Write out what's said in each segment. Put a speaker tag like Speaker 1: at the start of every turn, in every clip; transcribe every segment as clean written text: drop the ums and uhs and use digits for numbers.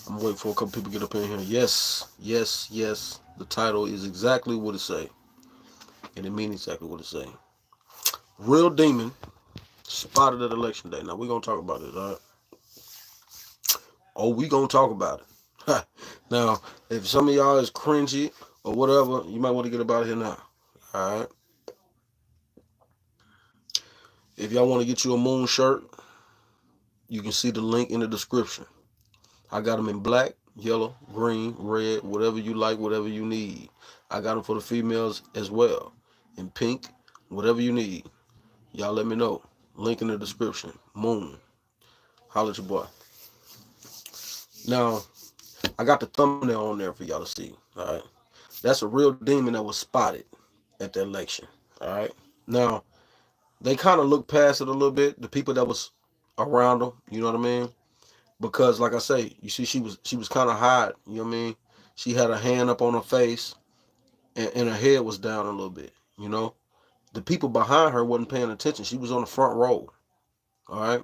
Speaker 1: I'm waiting for a couple people to get up in here. Yes, yes, yes. The title is exactly what it say, and it means exactly what it say. Real demon spotted at election day. Now we're gonna talk about this, all right? Oh, we gonna talk about it. Now, if some of y'all is cringy or whatever, you might want to get about here now. All right. If y'all want to get you a moon shirt, you can see the link in the description. I got them in black, yellow, green, red, whatever you like, whatever you need. I got them for the females as well, in pink, whatever you need. Y'all let me know. Link in the description. Moon. Holla at your boy. Now, I got the thumbnail on there for y'all to see. All right. That's a real demon that was spotted at the election. All right. Now, they kind of looked past it a little bit. The people that was around them, you know what I mean? Because, like I say, you see, she was kind of hot. You know what I mean? She had her hand up on her face, and her head was down a little bit. You know, the people behind her wasn't paying attention. She was on the front row. All right.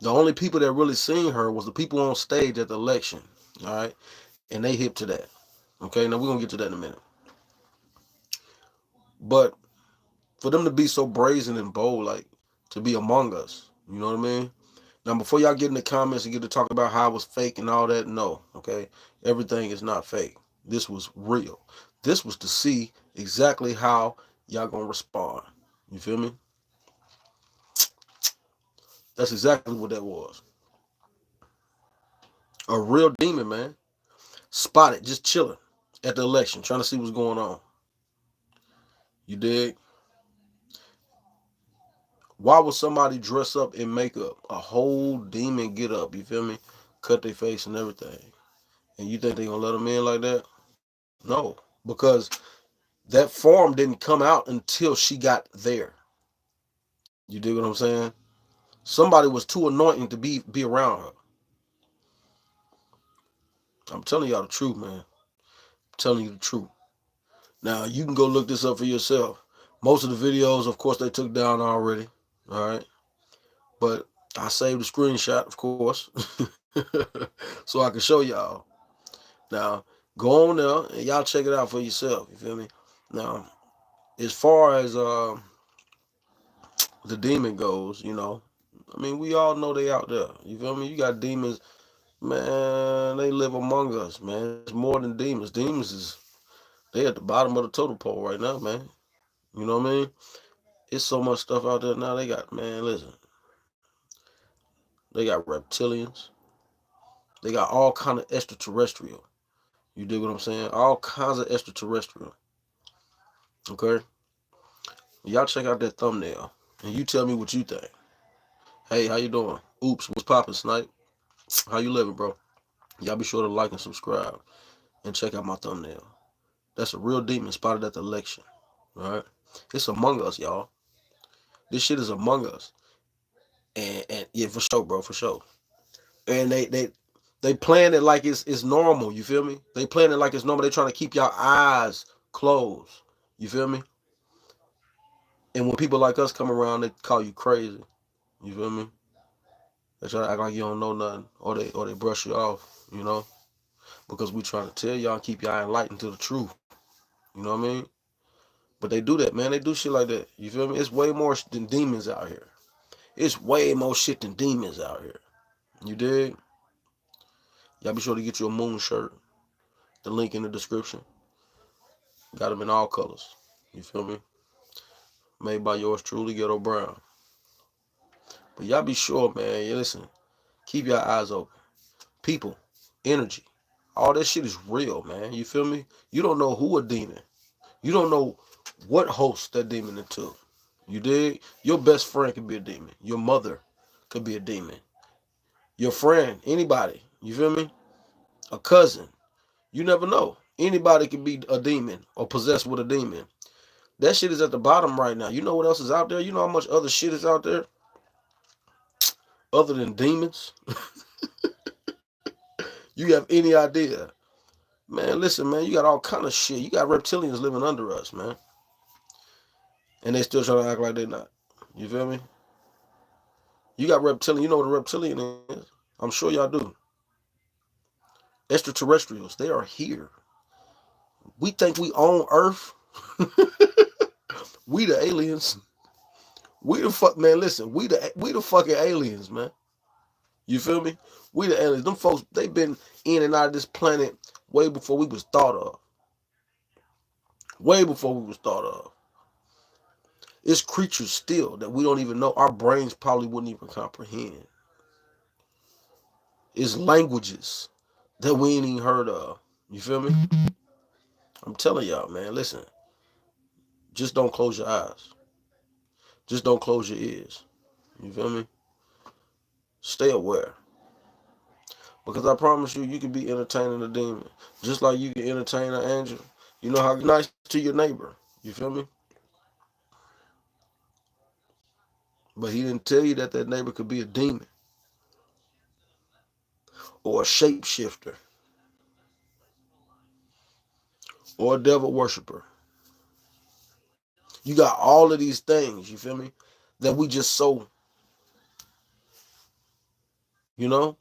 Speaker 1: The only people that really seen her was the people on stage at the election. All right, and they hip to that. Okay, now we're gonna get to that in a minute. But for them to be so brazen and bold, like to be among us, you know what I mean? Now, before y'all get in the comments and get to talk about how it was fake and all that, no, okay? Everything is not fake. This was real. This was to see exactly how y'all gonna respond. You feel me? That's exactly what that was. A real demon, man. Spotted, just chilling at the election, trying to see what's going on. You dig? Why would somebody dress up in makeup? A whole demon get up, you feel me? Cut their face and everything. And you think they gonna let them in like that? No. Because that form didn't come out until she got there. You dig what I'm saying? Somebody was too anointing to be around her. I'm telling y'all the truth, man. I'm telling you the truth. Now you can go look this up for yourself. Most of the videos, of course, they took down already. All right. But I saved the screenshot, of course. So I can show y'all. Now, go on there and y'all check it out for yourself. You feel me? Now, as far as the demon goes, I mean, we all know they out there. You feel me? You got demons, man. They live among us, man. It's more than demons. Demons is they at the bottom of the totem pole right now, man. You know what I mean? It's so much stuff out there now. They got, man. Listen, they got reptilians. They got all kind of extraterrestrial. You dig what I'm saying? All kinds of extraterrestrial. Okay. Y'all check out that thumbnail and you tell me what you think. Hey, how you doing? Oops, what's poppin', Snipe? How you living, bro? Y'all be sure to like and subscribe and check out my thumbnail. That's a real demon spotted at the election. Alright? It's among us, y'all. This shit is among us. And yeah, for sure, bro, for sure. And they playing it like it's normal, you feel me? They playing it like it's normal. They trying to keep y'all eyes closed. You feel me? And when people like us come around, they call you crazy. You feel me? They try to act like you don't know nothing, or they brush you off, because we trying to tell y'all and keep y'all enlightened to the truth. You know what I mean? But they do that, man. They do shit like that. You feel me? It's way more than demons out here. It's way more shit than demons out here. You dig? Y'all be sure to get you a moon shirt. The link in the description. Got them in all colors. You feel me? Made by yours truly, Gheddo Brown. But y'all be sure, man. You listen. Keep your eyes open. People, energy, all that shit is real, man. You feel me? You don't know who a demon. You don't know what host that demon into. You dig? Your best friend could be a demon. Your mother could be a demon. Your friend, anybody. You feel me? A cousin. You never know. Anybody could be a demon or possessed with a demon. That shit is at the bottom right now. You know what else is out there? You know how much other shit is out there other than demons? You have any idea? Man, listen, man, you got all kind of shit. You got reptilians living under us, man. And they still trying to act like they're not. You feel me? You got reptilian. You know what a reptilian is? I'm sure y'all do. Extraterrestrials, they are here. We think we own Earth. We the aliens. We the fuck man. Listen, we the fucking aliens, man. You feel me? We the aliens. Them folks, they been in and out of this planet way before we was thought of. Way before we was thought of. It's creatures still that we don't even know. Our brains probably wouldn't even comprehend. It's languages that we ain't even heard of. You feel me? I'm telling y'all, man. Listen, just don't close your eyes. Just don't close your ears. You feel me? Stay aware. Because I promise you, you can be entertaining a demon. Just like you can entertain an angel. You know how nice to your neighbor. You feel me? But he didn't tell you that that neighbor could be a demon. Or a shapeshifter. Or a devil worshiper. You got all of these things, you feel me? That we just so, you know?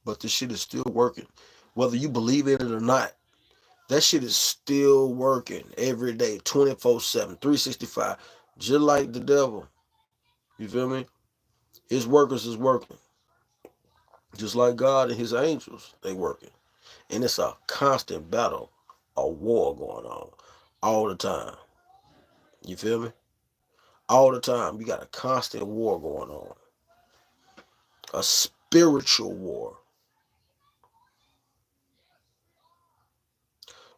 Speaker 1: But this shit is still working. Whether you believe in it or not, that shit is still working every day, 24/7, 365. Just like the devil. You feel me? His workers is working. Just like God and his angels, they working. And it's a constant battle, a war going on all the time. You feel me? All the time. You got a constant war going on. A spiritual war.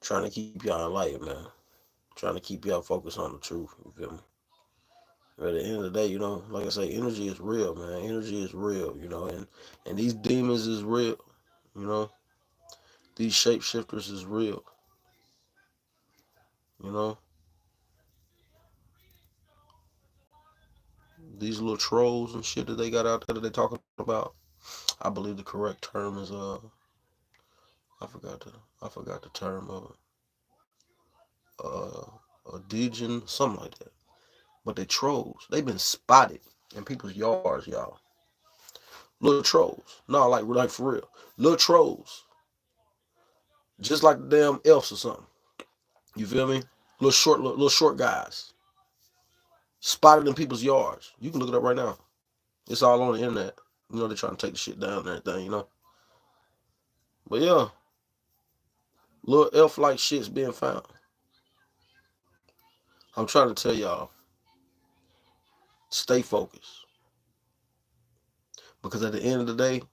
Speaker 1: Trying to keep y'all enlightened, man. Trying to keep y'all focused on the truth. You feel me? But at the end of the day, you know, like I say, energy is real, man. Energy is real, you know, and these demons is real, you know. These shapeshifters is real, you know. These little trolls and shit that they got out there that they talking about. I believe the correct term is I forgot the term of a degen, something like that. But they trolls. They've been spotted in people's yards, y'all. Little trolls. No, like for real. Little trolls. Just like the damn elves or something. You feel me? Little short guys. Spotted in people's yards. You can look it up right now. It's all on the internet. You know, they're trying to take the shit down and everything, you know. But yeah, little elf-like shit's being found. I'm trying to tell y'all, stay focused. Because at the end of the day,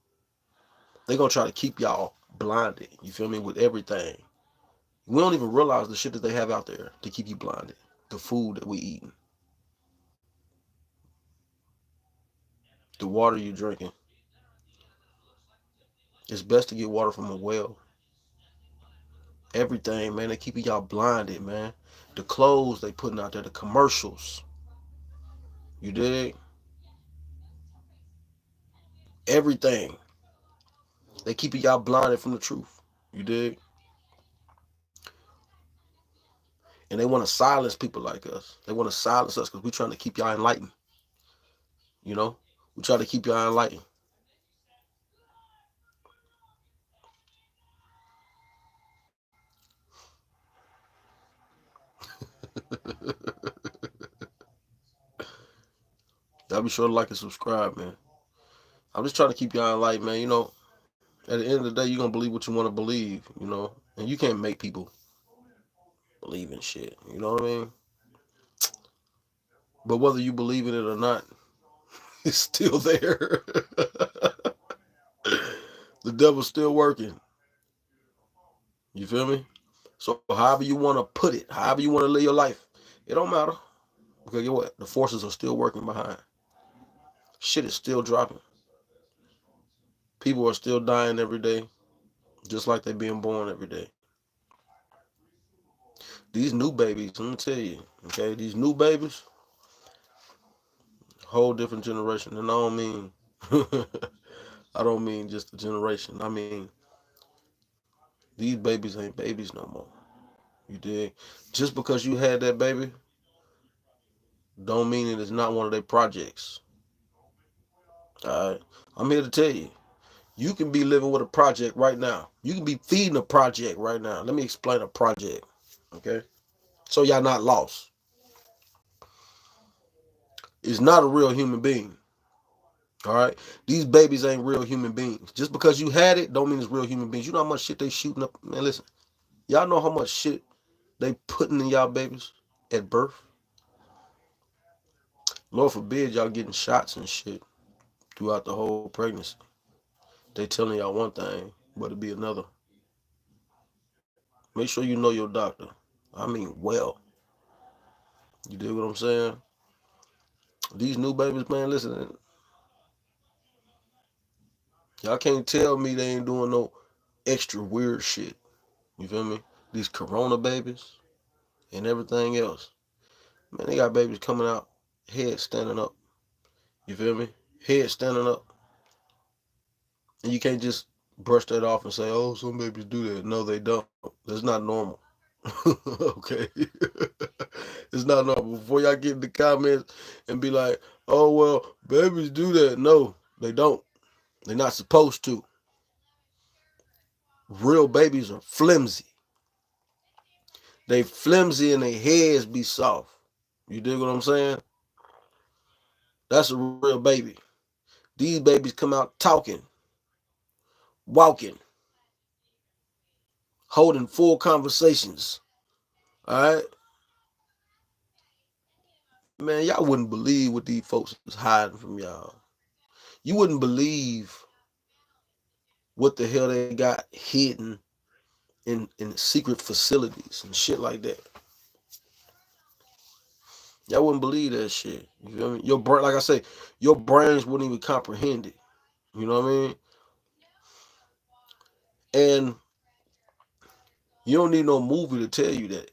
Speaker 1: they're going to try to keep y'all blinded. You feel me? With everything. We don't even realize the shit that they have out there to keep you blinded. The food that we eating. The water you drinking. It's best to get water from a well. Everything, man. They keeping y'all blinded, man. The clothes they putting out there. The commercials. You dig? Everything. They keeping y'all blinded from the truth. You dig? And they want to silence people like us. They want to silence us because we're trying to keep y'all enlightened. You know? We try to keep y'all enlightened. Y'all be sure to like and subscribe, man. I'm just trying to keep y'all enlightened, man. You know, at the end of the day, you're going to believe what you want to believe, you know? And you can't make people believe in shit. You know what I mean? But whether you believe in it or not, it's still there. The devil's still working. You feel me? So however you want to put it, however you want to live your life, it don't matter. Because you know what? The forces are still working behind. Shit is still dropping. People are still dying every day, just like they're being born every day. These new babies, let me tell you, okay, these new babies, whole different generation. And I don't mean, I don't mean just a generation. I mean, these babies ain't babies no more. You dig? Just because you had that baby, don't mean it is not one of their projects. All right. I'm here to tell you. You can be living with a project right now. You can be feeding a project right now. Let me explain a project. Okay? So y'all not lost. It's not a real human being. All right? These babies ain't real human beings. Just because you had it, don't mean it's real human beings. You know how much shit they shooting up? Man, listen. Y'all know how much shit they putting in y'all babies at birth? Lord forbid y'all getting shots and shit throughout the whole pregnancy. They telling y'all one thing, but it be another. Make sure you know your doctor. I mean, well. You dig what I'm saying? These new babies, man, listen. Y'all can't tell me they ain't doing no extra weird shit. You feel me? These corona babies and everything else. Man, they got babies coming out, head standing up. You feel me? Head standing up. And you can't just brush that off and say, oh, some babies do that. No, they don't. That's not normal. Okay. It's not normal. Before y'all get in the comments and be like, oh, well, babies do that. No, they don't. They're not supposed to. Real babies are flimsy. They flimsy and their heads be soft. You dig what I'm saying? That's a real baby. These babies come out talking, walking, holding full conversations. All right? Man, y'all wouldn't believe what these folks is hiding from y'all. You wouldn't believe what the hell they got hidden in secret facilities and shit like that. Y'all wouldn't believe that shit. You feel me? Your brain, like I say, your brains wouldn't even comprehend it. You know what I mean? And you don't need no movie to tell you that.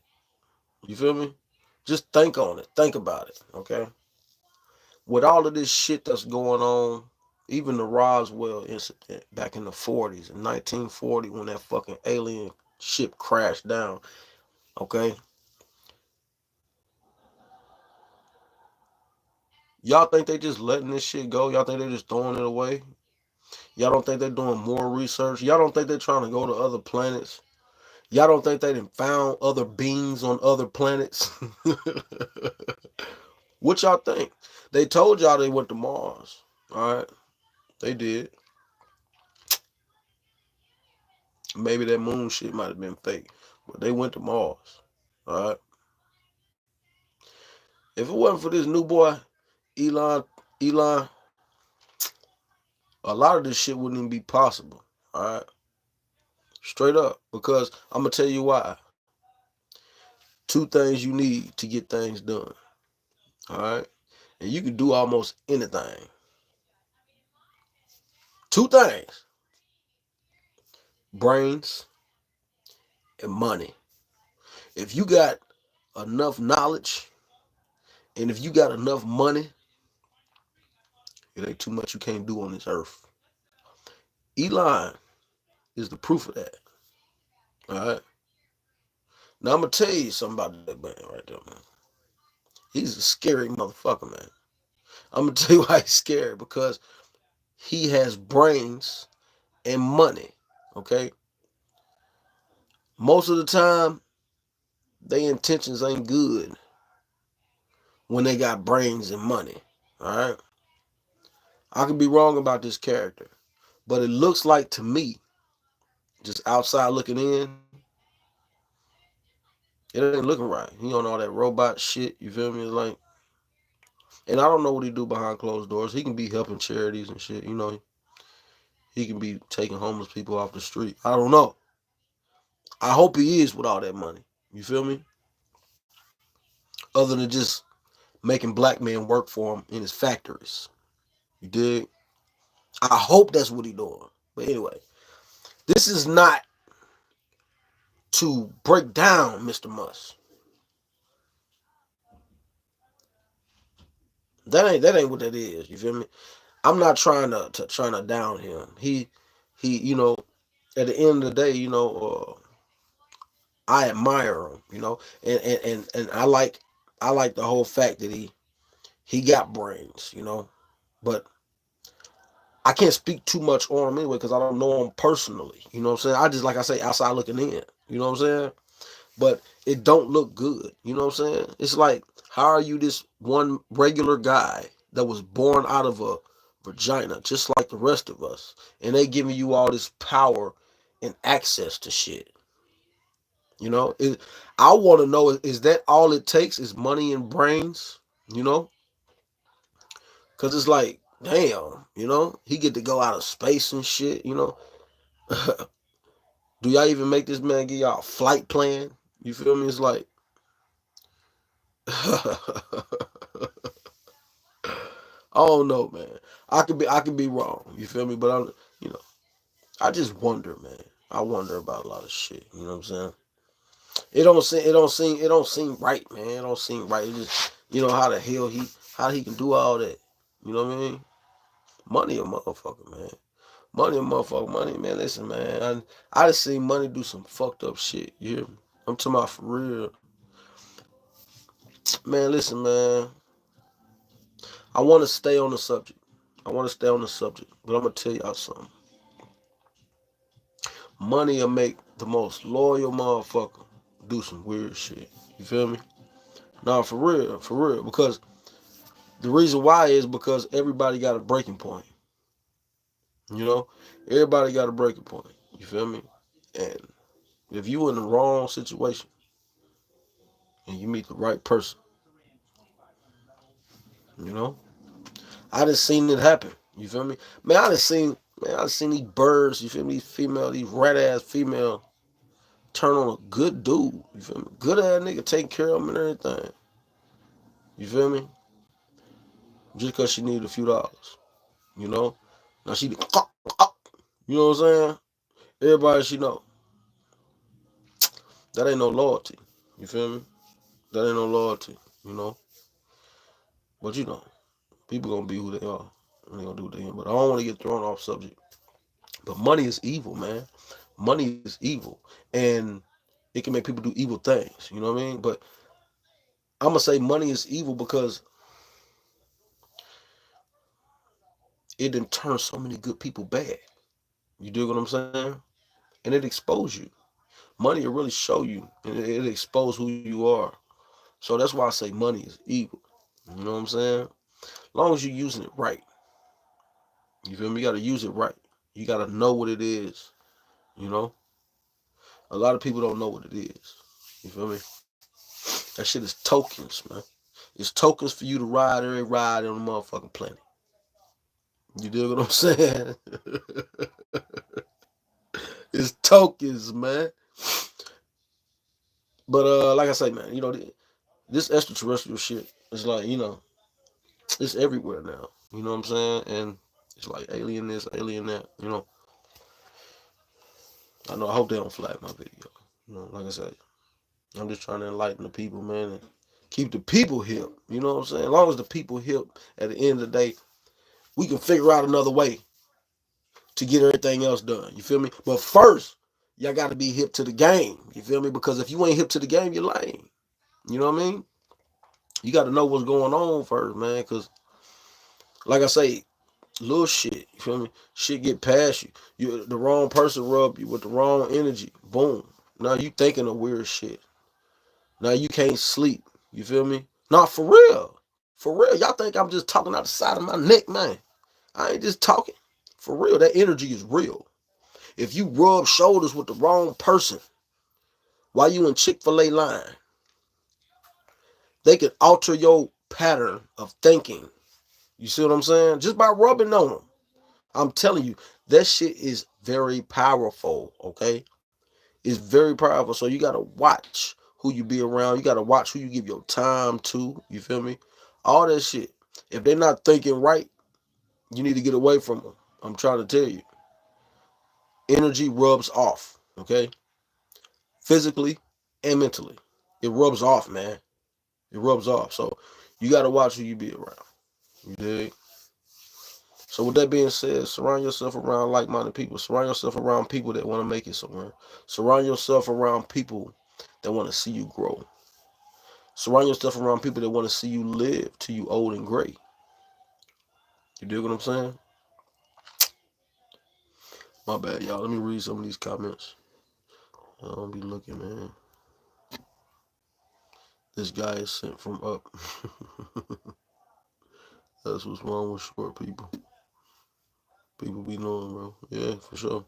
Speaker 1: You feel me? Just think on it. Think about it. Okay? With all of this shit that's going on, even the Roswell incident back in the 40s, in 1940, when that fucking alien ship crashed down, okay? Y'all think they just letting this shit go? Y'all think they just throwing it away? Y'all don't think they're doing more research? Y'all don't think they're trying to go to other planets? Y'all don't think they done found other beings on other planets? What y'all think? They told y'all they went to Mars. All right, they did. Maybe that moon shit might have been fake, but they went to Mars. All right. If it wasn't for this new boy, Elon, a lot of this shit wouldn't even be possible. All right, straight up. Because I'm gonna tell you why. Two things you need to get things done. All right, and you can do almost anything. Two things: brains and money. If you got enough knowledge and if you got enough money, it ain't too much you can't do on this earth. Elon is the proof of that. All right. Now I'm gonna tell you something about that man right there, man. He's a scary motherfucker, man. I'm gonna tell you why he's scary because he has brains and money. Okay. Most of the time, their intentions ain't good when they got brains and money. All right. I could be wrong about this character, but it looks like to me, just outside looking in, it ain't looking right. He on all that robot shit. You feel me? Like, and I don't know what he do behind closed doors. He can be helping charities and shit. You know, he can be taking homeless people off the street. I don't know. I hope he is with all that money. You feel me? Other than just making black men work for him in his factories. You dig? I hope that's what he doing. But anyway, this is not to break down Mr. Musk. That ain't what that is. You feel me? I'm not trying to down him. He at the end of the day, I admire him, and I like the whole fact that he got brains, but I can't speak too much on him anyway because I don't know him personally. You know what I'm saying? I just, like I say, outside looking in. You know what I'm saying? But it don't look good. You know what I'm saying? It's like, how are you this one regular guy that was born out of a vagina, just like the rest of us, and they giving you all this power and access to shit? You know, I want to know, is that all it takes is money and brains? You know, because it's like, damn, you know, he get to go out of space and shit. You know, do y'all even make this man give y'all a flight plan? You feel me? It's like, I don't know, man. I could be wrong. You feel me? But I'm, you know, I just wonder, man. I wonder about a lot of shit. You know what I'm saying? It don't seem right, man. It don't seem right. It just, how the hell how he can do all that. You know what I mean? Money a motherfucker, man. Money a motherfucker. Money, man. Listen, man. I just seen money do some fucked up shit. You hear me? I'm talking about for real. Man, listen, man. I want to stay on the subject. I want to stay on the subject. But I'm going to tell y'all something. Money will make the most loyal motherfucker do some weird shit. You feel me? Nah, for real. For real. Because the reason why is because everybody got a breaking point. You know? Everybody got a breaking point. You feel me? And if you in the wrong situation and you meet the right person, you know? I just seen it happen. You feel me? Man, I just seen these birds, you feel me? These rat ass female turn on a good dude. You feel me? Good ass nigga taking care of him and everything. You feel me? Just cause she needed a few dollars. You know? Now she be, you know what I'm saying? Everybody she know. That ain't no loyalty. You feel me? That ain't no loyalty. You know? But people gonna be who they are. And they gonna do what they are. But I don't want to get thrown off subject. But money is evil, man. Money is evil. And it can make people do evil things. You know what I mean? But I'm gonna say money is evil because it done turned so many good people bad. You dig what I'm saying? And it expose you. Money will really show you, and it expose who you are. So that's why I say money is evil. You know what I'm saying? As long as you're using it right. You feel me? You gotta use it right. You gotta know what it is. You know? A lot of people don't know what it is. You feel me? That shit is tokens, man. It's tokens for you to ride every ride on the motherfucking planet. You dig what I'm saying? It's tokens, man. But like I say, man, this extraterrestrial shit is like, it's everywhere now. You know what I'm saying? And it's like alien this, alien that. I know. I hope they don't flag my video. Like I said, I'm just trying to enlighten the people, man, and keep the people hip. You know what I'm saying? As long as the people hip, at the end of the day, we can figure out another way to get everything else done. You feel me? But first, y'all got to be hip to the game. You feel me? Because if you ain't hip to the game, you're lame. You know what I mean? You got to know what's going on first, man. Because, like I say, little shit. You feel me? Shit get past you. The wrong person rub you with the wrong energy. Boom. Now you thinking of weird shit. Now you can't sleep. You feel me? Nah, for real. For real. Y'all think I'm just talking out the side of my neck, man. I ain't just talking. For real. That energy is real. If you rub shoulders with the wrong person while you in Chick-fil-A line, they can alter your pattern of thinking. You see what I'm saying? Just by rubbing on them. I'm telling you, that shit is very powerful, okay? It's very powerful. So you gotta watch who you be around. You gotta watch who you give your time to. You feel me? All that shit. If they're not thinking right, you need to get away from them. I'm trying to tell you. Energy rubs off, okay? Physically and mentally. It rubs off, man. It rubs off. So you gotta watch who you be around. You dig? So with that being said, surround yourself around like-minded people. Surround yourself around people that want to make it somewhere. Surround yourself around people that want to see you grow. Surround yourself around people that want to see you live till you old and gray. You dig what I'm saying? My bad, y'all. Let me read some of these comments. I don't be looking, man. This guy is sent from up. That's what's wrong with short people. People be knowing, bro. Yeah, for sure.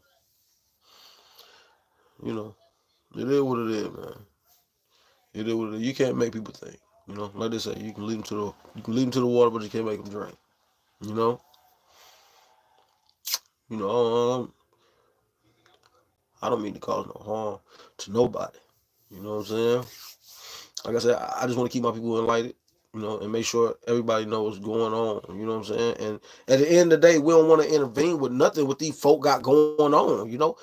Speaker 1: You know, it is what it is, man. It is what it is. You can't make people think. You know, like they say, you can lead them to the water, but you can't make them drink. You know, you know. I don't mean to cause no harm to nobody. You know what I'm saying? Like I said, I just want to keep my people enlightened, you know, and make sure everybody knows what's going on. You know what I'm saying? And at the end of the day, we don't want to intervene with nothing what these folk got going on. You know,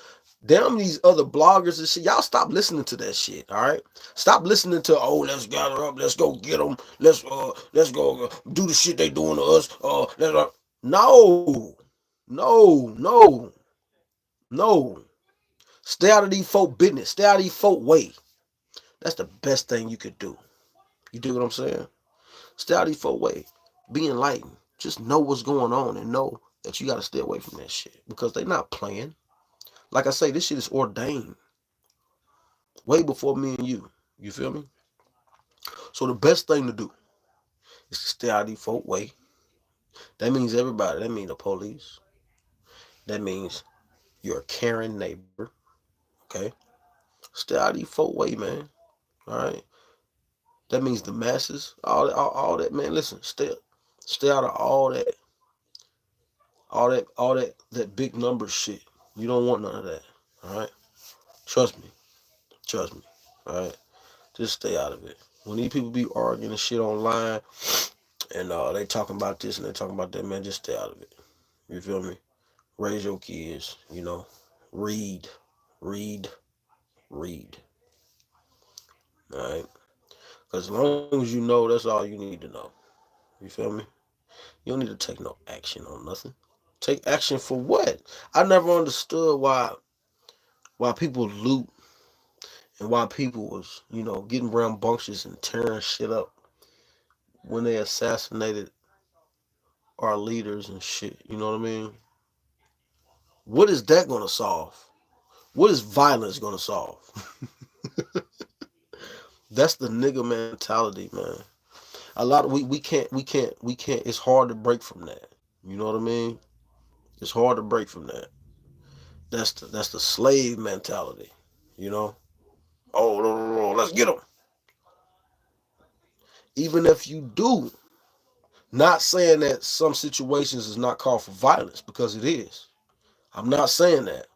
Speaker 1: damn these other bloggers and shit. Y'all stop listening to that shit. All right, stop listening to let's gather up, let's go get them, let's go do the shit they doing to us. No, no, no, no. Stay out of these folk business. Stay out of these folk way. That's the best thing you could do. You do what I'm saying? Stay out of these folk way. Be enlightened. Just know what's going on and know that you got to stay away from that shit because they not playing. Like I say, this shit is ordained way before me and you. You feel me? So the best thing to do is to stay out of these folk way. That means everybody. That means the police. That means you're a caring neighbor. Okay? Stay out of these folk way, man. All right? That means the masses. All that, man. Listen, stay out of that big number shit. You don't want none of that. All right? Trust me. Trust me. All right? Just stay out of it. When these people be arguing and shit online and they talking about this and they talking about that, man, just stay out of it. You feel me? Raise your kids, you know. Read. Read. Read. All right? Because as long as you know, that's all you need to know. You feel me? You don't need to take no action on nothing. Take action for what? I never understood why people loot and why people was, you know, getting rambunctious and tearing shit up when they assassinated our leaders and shit. You know what I mean? What is that gonna solve? What is violence gonna solve? That's the nigga mentality, man. A lot of we can't. It's hard to break from that. You know what I mean? It's hard to break from that. That's the slave mentality. You know? Oh, no, no, no, let's get them. Even if you do, not saying that some situations is not called for violence because it is. I'm not saying that.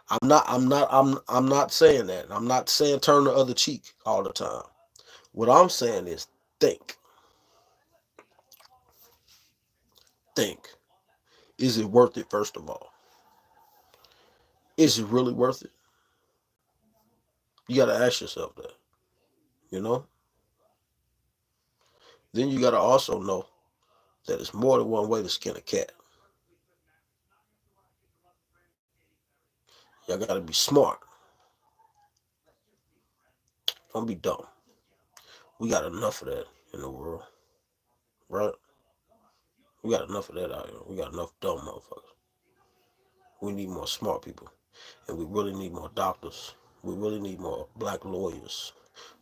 Speaker 1: I'm not saying that. I'm not saying turn the other cheek all the time. What I'm saying is think. Think. Is it worth it first of all? Is it really worth it? You gotta ask yourself that. You know? Then you gotta also know that it's more than one way to skin a cat. Y'all gotta be smart. Don't be dumb. We got enough of that in the world. Right? We got enough of that out here. We got enough dumb motherfuckers. We need more smart people. And we really need more doctors. We really need more black lawyers.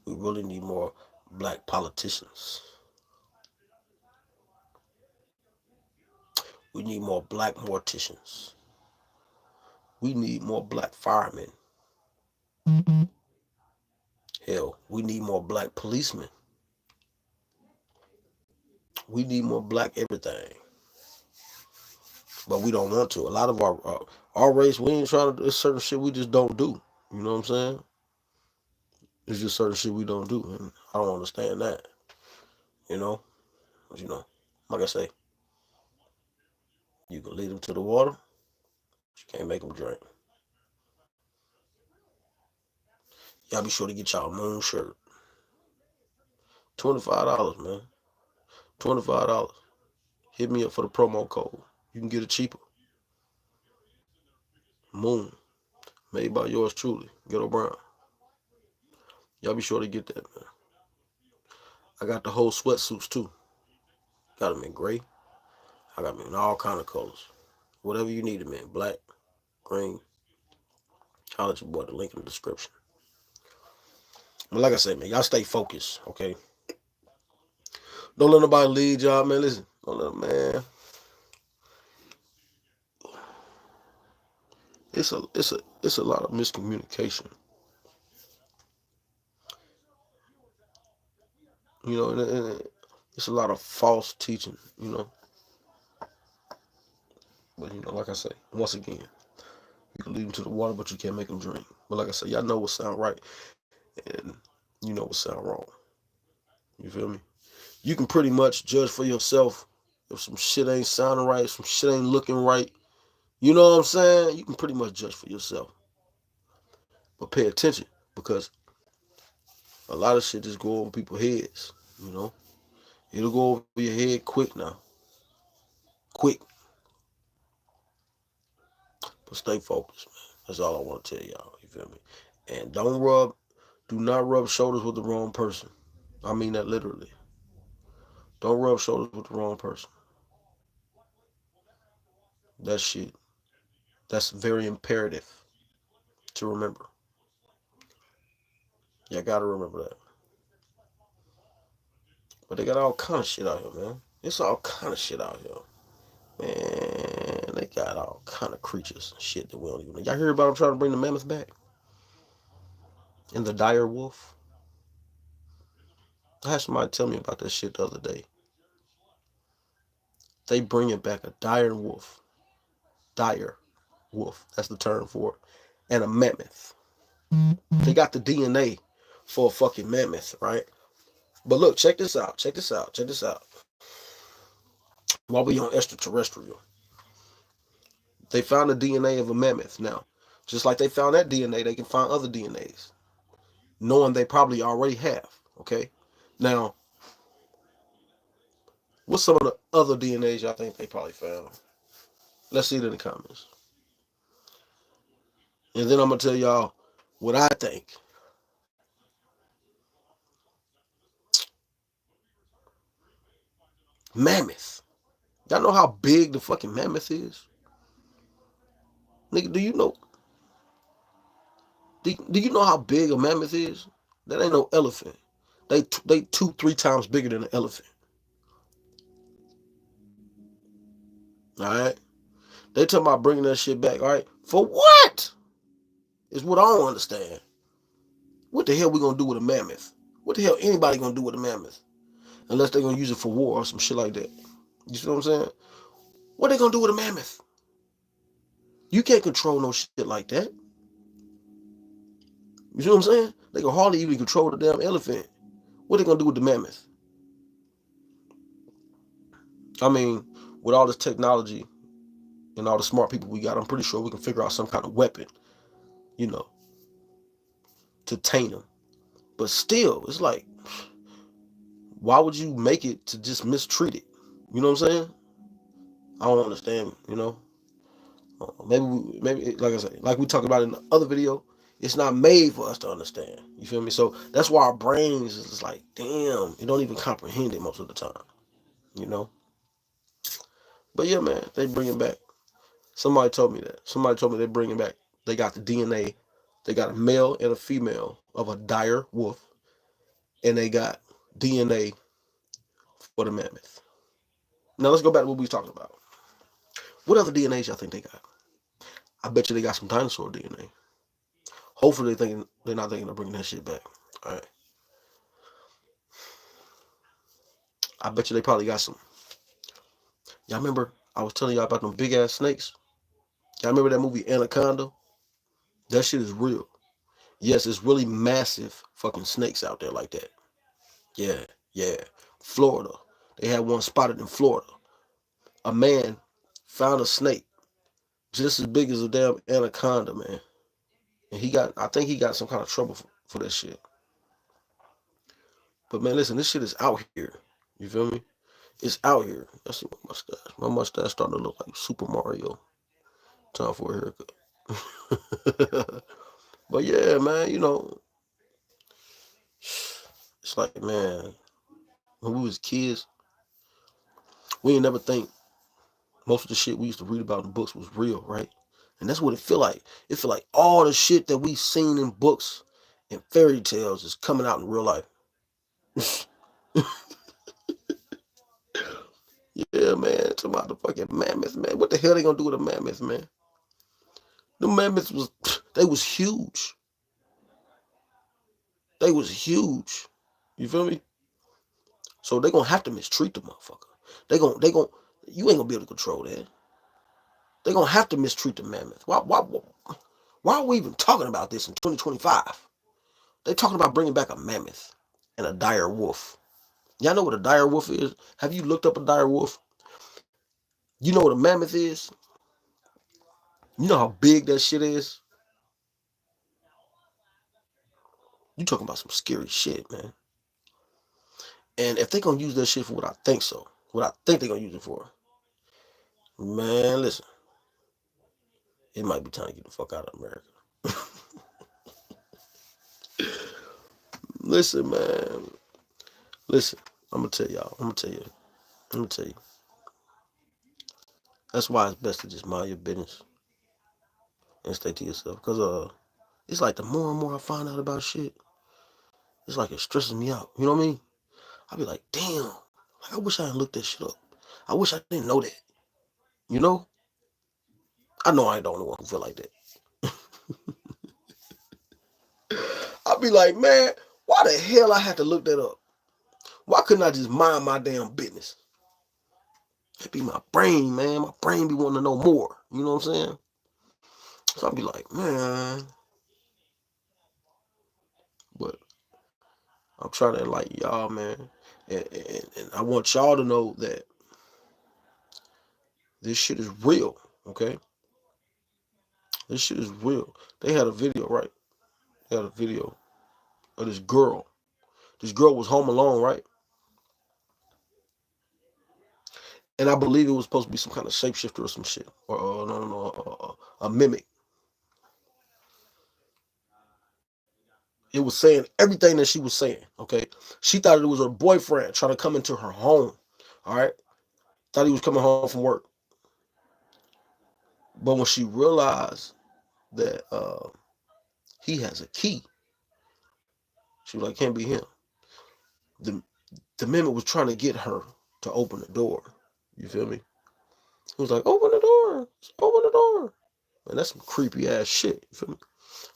Speaker 1: We really need more black politicians. We need more black morticians. We need more black firemen. Hell, we need more black policemen. We need more black everything. But we don't want to. A lot of our race, we ain't trying to do certain shit we just don't do. You know what I'm saying? It's just certain shit we don't do. And I don't understand that. You know? But, you know, like I say, you can lead them to the water, but you can't make them drink. Y'all be sure to get y'all moon shirt. $25, man. $25. Hit me up for the promo code. You can get it cheaper. Moon. Made by yours truly. Gheddo Brown. Y'all be sure to get that, man. I got the whole sweatsuits too. Got them in gray. I got them in all kind of colors. Whatever you need them in. Black. Green. I'll let you boy the link in the description. But like I said, man, y'all stay focused, okay? Don't let nobody lead y'all, man. Listen, don't let man. It's a lot of miscommunication. You know, and it's a lot of false teaching, you know. But you know, like I say, once again, you can lead them to the water, but you can't make them drink. But like I say, y'all know what sound right, and you know what sound wrong. You feel me? You can pretty much judge for yourself if some shit ain't sounding right, some shit ain't looking right. You know what I'm saying? You can pretty much judge for yourself. But pay attention because a lot of shit just go over people's heads. You know, it'll go over your head quick now, quick. But stay focused, man. That's all I want to tell y'all. You feel me? And do not rub shoulders with the wrong person. I mean that literally. Don't rub shoulders with the wrong person. That shit. That's very imperative to remember. Y'all gotta remember that. But they got all kind of shit out here, man. It's all kind of shit out here. Man, they got all kind of creatures and shit that we don't even know. Y'all hear about them trying to bring the mammoth back? And the dire wolf? I had somebody tell me about that shit the other day. They bringing back a dire wolf. Dire wolf. That's the term for it. And a mammoth. They got the DNA for a fucking mammoth, right? But look, check this out. Check this out. Check this out. While we on extraterrestrial, they found the DNA of a mammoth. Now, just like they found that DNA, they can find other DNAs, knowing they probably already have. Okay. Now, what's some of the other DNAs y'all think they probably found? Let's see it in the comments. And then I'm gonna tell y'all what I think. Mammoth. Y'all know how big the fucking mammoth is? Nigga, do you know? Do you know how big a mammoth is? That ain't no elephant. They 2-3 times bigger than an elephant. All right. They talking about bringing that shit back. All right. For what? Is what I don't understand. What the hell we gonna do with a mammoth? What the hell anybody gonna do with a mammoth? Unless they gonna use it for war or some shit like that. You see what I'm saying? What they gonna do with a mammoth? You can't control no shit like that. You see what I'm saying? They can hardly even control the damn elephant. What they gonna do with the mammoth? I mean, with all this technology and all the smart people we got, I'm pretty sure we can figure out some kind of weapon, you know, to tame them. But still, it's like, why would you make it to just mistreat it? You know what I'm saying? I don't understand, you know. Maybe like I said, like we talked about in the other video, it's not made for us to understand. You feel me? So that's why our brains is like, damn, it don't even comprehend it most of the time. You know. But yeah, man, they bring it back. Somebody told me that. Somebody told me they bring it back. They got the DNA. They got a male and a female of a dire wolf, and they got DNA for the mammoth. Now let's go back to what we was talking about. What other DNAs y'all think they got? I bet you they got some dinosaur DNA. Hopefully they're not thinking of bringing that shit back. All right. I bet you they probably got some. Y'all remember I was telling y'all about them big ass snakes? Y'all remember that movie Anaconda? That shit is real. Yes, it's really massive fucking snakes out there like that. Yeah, yeah. Florida. They had one spotted in Florida. A man found a snake just as big as a damn anaconda, man. And I think he got some kind of trouble for that shit. But man, listen, this shit is out here. You feel me? It's out here. I see my mustache. My mustache starting to look like Super Mario. Time for a haircut. But yeah, man, you know, it's like, man, when we was kids, we ain't never think most of the shit we used to read about in books was real, right? And that's what it feel like. It feel like all the shit that we seen in books and fairy tales is coming out in real life. Yeah, man. Talking about the fucking mammoth, man. What the hell they gonna do with a mammoth, man? The mammoths was they was huge. They was huge. You feel me? So they gonna have to mistreat the motherfucker. They gonna you ain't gonna be able to control that. They gonna have to mistreat the mammoth. Why are we even talking about this in 2025? They talking about bringing back a mammoth and a dire wolf. Y'all know what a dire wolf is? Have you looked up a dire wolf? You know what a mammoth is? You know how big that shit is? You talking about some scary shit, man. And if they gonna use that shit for what I think they gonna use it for, man, listen, it might be time to get the fuck out of America. Listen, man. Listen, I'm gonna tell y'all. I'm gonna tell you. That's why it's best to just mind your business and stay to yourself. Cause it's like the more and more I find out about shit, it's like it stresses me out. You know what I mean? I be like, damn. Like I wish I had looked that shit up. I wish I didn't know that. You know? I know I ain't the only one who feel like that. I be like, man, why the hell I had to look that up? Why couldn't I just mind my damn business? It be my brain, man. My brain be wanting to know more. You know what I'm saying? So I be like, man. But I'm trying to enlighten y'all, man. And I want y'all to know that this shit is real, okay? This shit is real. They had a video, right? They had a video of this girl. This girl was home alone, right? And I believe it was supposed to be some kind of shapeshifter or some shit. Or, no, a mimic. It was saying everything that she was saying, okay? She thought it was her boyfriend trying to come into her home, all right? Thought he was coming home from work. But when she realized that he has a key, she was like, can't be him. The, the mimic was trying to get her to open the door. You feel me? He was like, open the door. Open the door. Man, that's some creepy ass shit. You feel me?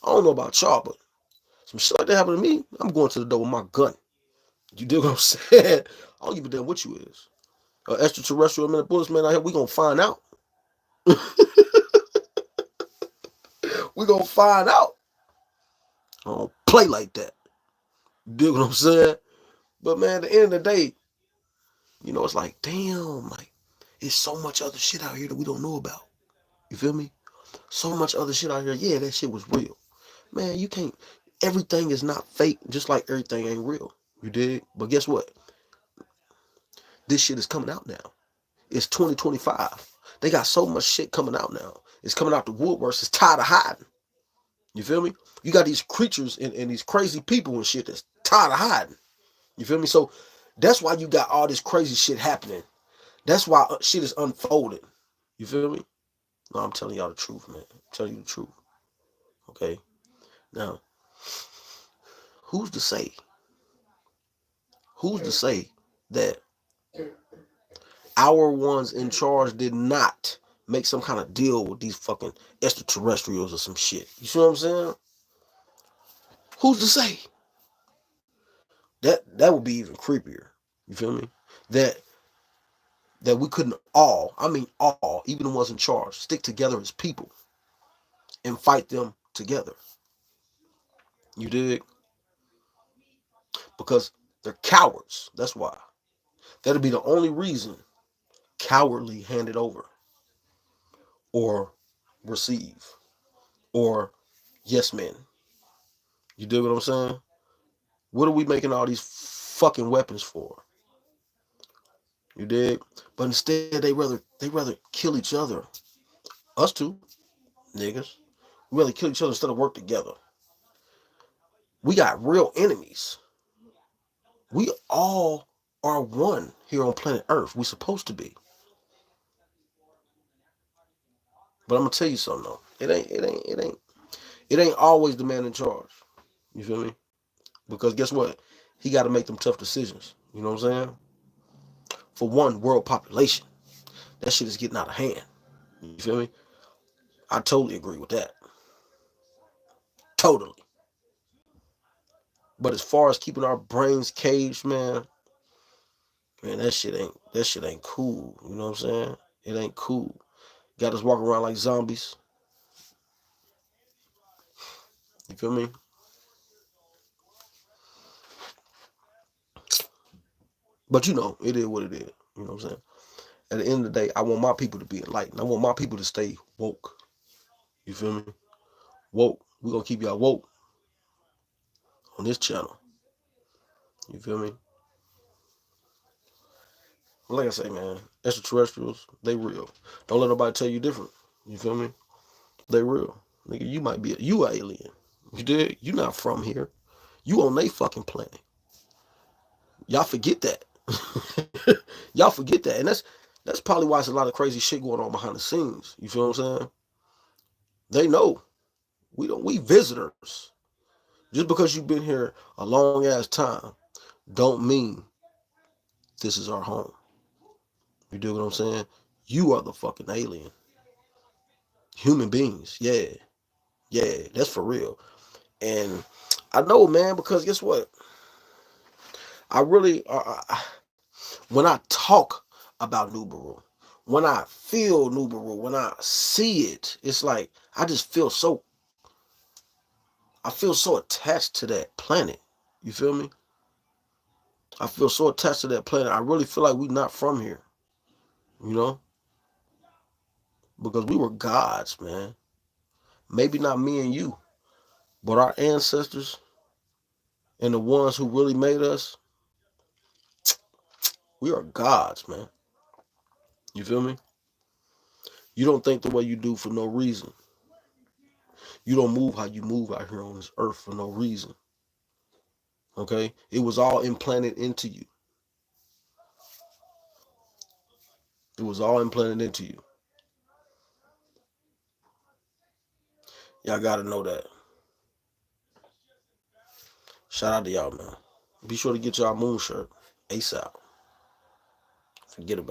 Speaker 1: I don't know about y'all, but some shit like that happened to me, I'm going to the door with my gun. You dig what I'm saying? I don't give a damn what you is. Extraterrestrial minute bullets, man, out here, we gonna find out. We gonna find out. I don't play like that. You dig what I'm saying? But man, at the end of the day, you know, it's like, damn, like, it's so much other shit out here that we don't know about. You feel me? So much other shit out here. Yeah, that shit was real. Man, you can't, everything is not fake, just like everything ain't real. You dig? But guess what? This shit is coming out now. It's 2025. They got so much shit coming out now. It's coming out the woodworks. It's tired of hiding. You feel me? You got these creatures and these crazy people and shit that's tired of hiding. You feel me? So that's why you got all this crazy shit happening. That's why shit is unfolding. You feel me? No, I'm telling y'all the truth, man. I'm telling you the truth. Okay? Now, who's to say? Who's to say that our ones in charge did not make some kind of deal with these fucking extraterrestrials or some shit? You see what I'm saying? Who's to say? That would be even creepier. You feel me? That that we couldn't all, I mean all, even the ones in charge, stick together as people and fight them together. You dig? Because they're cowards. That's why. That'll be the only reason cowardly handed over or receive or yes men. You dig what I'm saying? What are we making all these fucking weapons for? You dig? But instead they rather kill each other. Us too, niggas. We rather kill each other instead of work together. We got real enemies. We all are one here on planet Earth. We supposed to be. But I'm gonna tell you something though. It ain't always the man in charge. You feel me? Because guess what? He got to make them tough decisions. You know what I'm saying? For one, world population. That shit is getting out of hand. You feel me? I totally agree with that. Totally. But as far as keeping our brains caged, man, that shit ain't cool. You know what I'm saying? It ain't cool. Got us walking around like zombies. You feel me? But you know, it is what it is. You know what I'm saying? At the end of the day, I want my people to be enlightened. I want my people to stay woke. You feel me? Woke. We're gonna keep y'all woke on this channel. You feel me? Like I say, man, extraterrestrials, they real. Don't let nobody tell you different. You feel me? They real. Nigga, you might be you an alien. You dig? You not from here. You on they fucking planet. Y'all forget that. Y'all forget that. And that's probably why there's a lot of crazy shit going on behind the scenes. You feel what I'm saying? They know. We visitors. Just because you've been here a long ass time, don't mean this is our home. You do what I'm saying? You are the fucking alien. Human beings. Yeah. Yeah. That's for real. And I know, man, because guess what? I really, when I talk about Nubaru, when I feel Nubaru, when I see it, it's like I just I feel so attached to that planet. You feel me? I feel so attached to that planet. I really feel like we're not from here, you know? Because we were gods, man. Maybe not me and you, but our ancestors and the ones who really made us, we are gods, man. You feel me? You don't think the way you do for no reason. You don't move how you move out here on this earth for no reason. Okay? It was all implanted into you. It was all implanted into you. Y'all gotta know that. Shout out to y'all, man. Be sure to get y'all moon shirt ASAP. Forget about it.